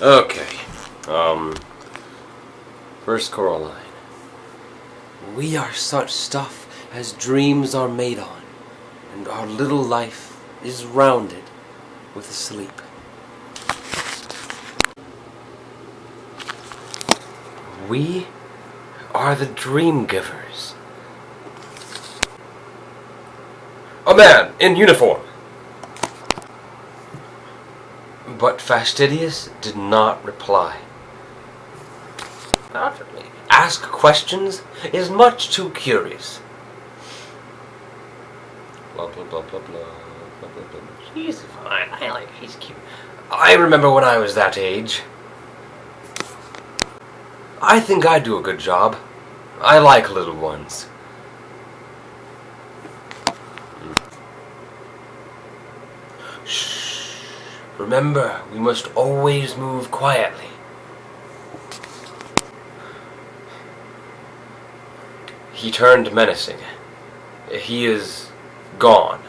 Okay. First choral line. We are such stuff as dreams are made on, and our little life is rounded with sleep. We are the dream givers. A man in uniform. But Fastidious did not reply. Ask questions is much too curious. Blah blah blah blah blah blah blah blah. He's fine. I like. He's cute. I remember when I was that age. I think I do a good job. I like little ones. Shh. Remember, we must always move quietly. He turned menacing. He is gone.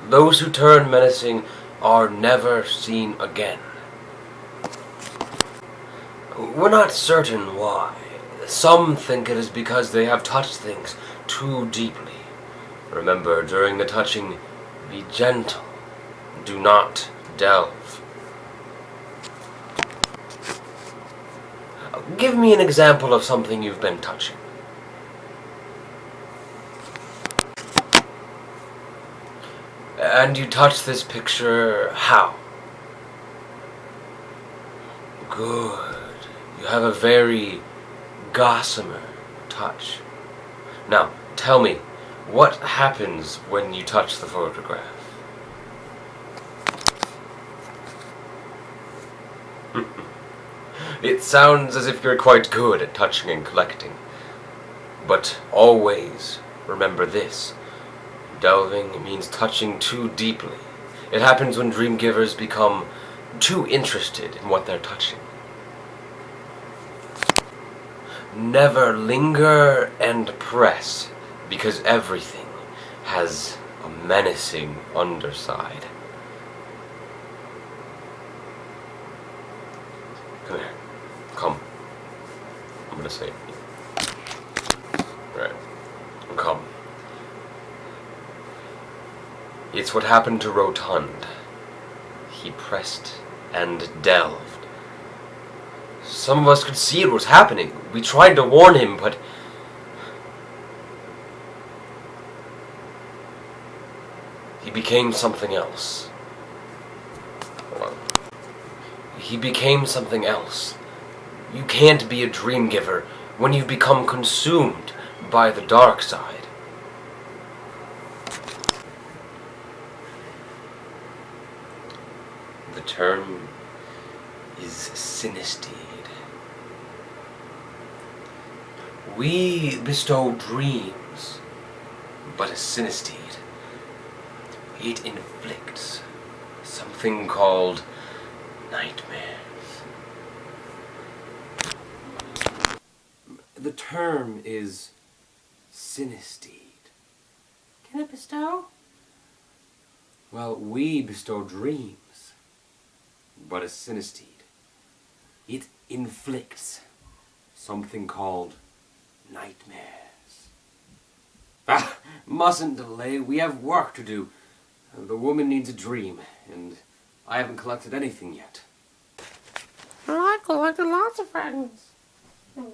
Those who turn menacing are never seen again. We're not certain why. Some think it is because they have touched things too deeply. Remember, during the touching, be gentle. Do not delve. Give me an example of something you've been touching. And you touch this picture how? Good. You have a very Gossamer touch. Now, tell me, what happens when you touch the photograph? It sounds as if you're quite good at touching and collecting. But always remember this. Delving means touching too deeply. It happens when dream givers become too interested in what they're touching. Never linger and press, because everything has a menacing underside. Come here. Come. I'm gonna say it. Right. Come. It's what happened to Rotund. He pressed and delved. Some of us could see it was happening. We tried to warn him, but he became something else. Hold on. He became something else. You can't be a dream giver when you've become consumed by the dark side. The term is synesthete. We bestow dreams, but a synesthete, it inflicts something called nightmares. The term is synesthete. Can it bestow? Well, we bestow dreams, but a synesthete, it inflicts something called nightmares. Mustn't delay. We have work to do. The woman needs a dream, and I haven't collected anything yet. I collected lots of fragments. Well,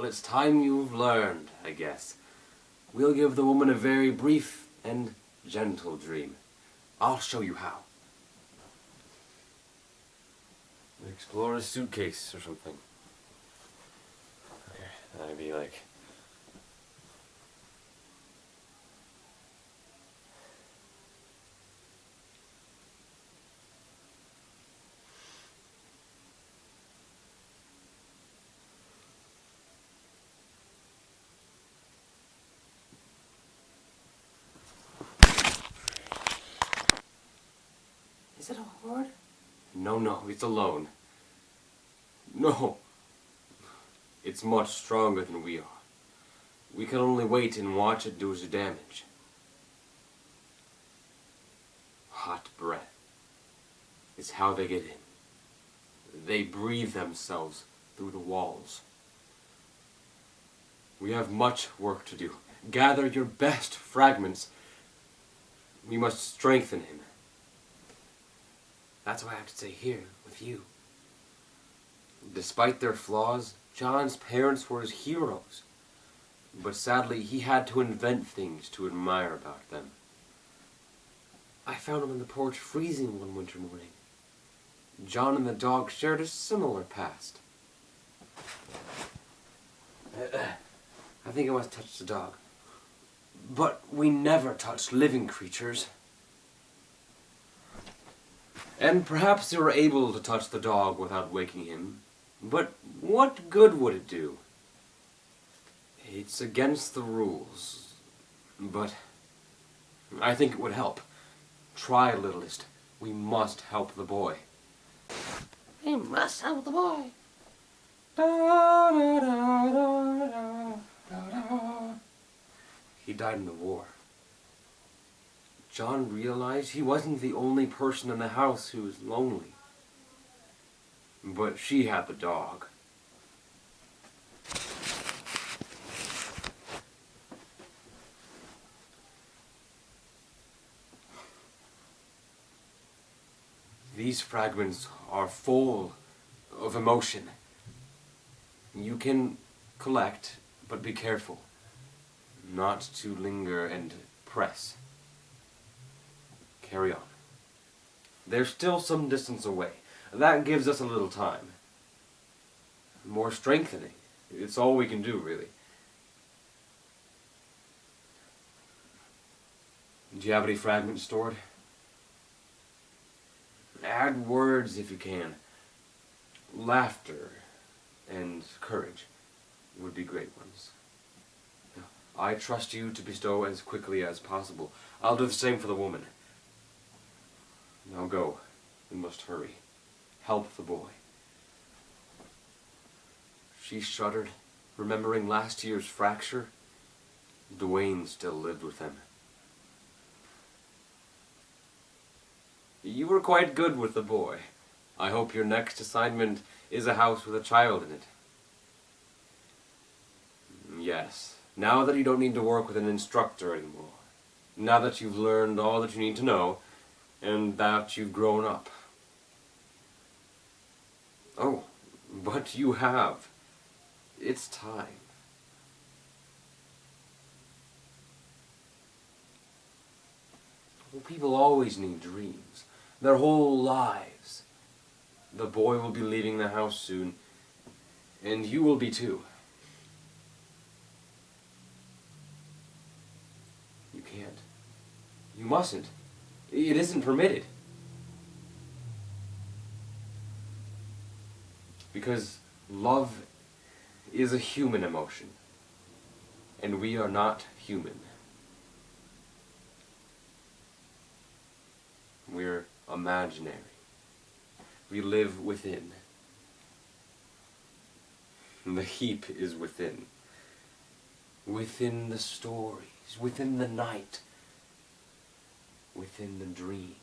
it's time you've learned, I guess. We'll give the woman a very brief and gentle dream. I'll show you how. Explore a suitcase or something. Okay, that'd be like... Is it a horde? No, it's alone. No. It's much stronger than we are. We can only wait and watch it do its damage. hot breath. It's how they get in. They breathe themselves through the walls. We have much work to do. Gather your best fragments. We must strengthen him. That's why I have to stay here with you. Despite their flaws, John's parents were his heroes. But sadly, he had to invent things to admire about them. I found him on the porch freezing one winter morning. John and the dog shared a similar past. I think I must touch the dog. But we never touched living creatures. And perhaps they were able to touch the dog without waking him. But what good would it do? It's against the rules. But I think it would help. Try, littlest. We must help the boy. We must help the boy. He died in the war. John realized he wasn't the only person in the house who was lonely. But she had the dog. These fragments are full of emotion. You can collect, but be careful not to linger and press. Carry on. They're still some distance away. That gives us a little time. More strengthening. It's all we can do, really. Do you have any fragments stored? Add words if you can. Laughter and courage would be great ones. I trust you to bestow as quickly as possible. I'll do the same for the woman. Now go. We must hurry. Help the boy. She shuddered, remembering last year's fracture. Dwayne still lived with them. You were quite good with the boy. I hope your next assignment is a house with a child in it. Yes, now that you don't need to work with an instructor anymore. Now that you've learned all that you need to know, and that you've grown up. Oh, but you have. It's time. Well, people always need dreams. Their whole lives. The boy will be leaving the house soon, and you will be too. You can't. You mustn't. It isn't permitted. Because love is a human emotion, and we are not human. We're imaginary. We live within. And the heap is within. Within the stories, within the night, within the dream.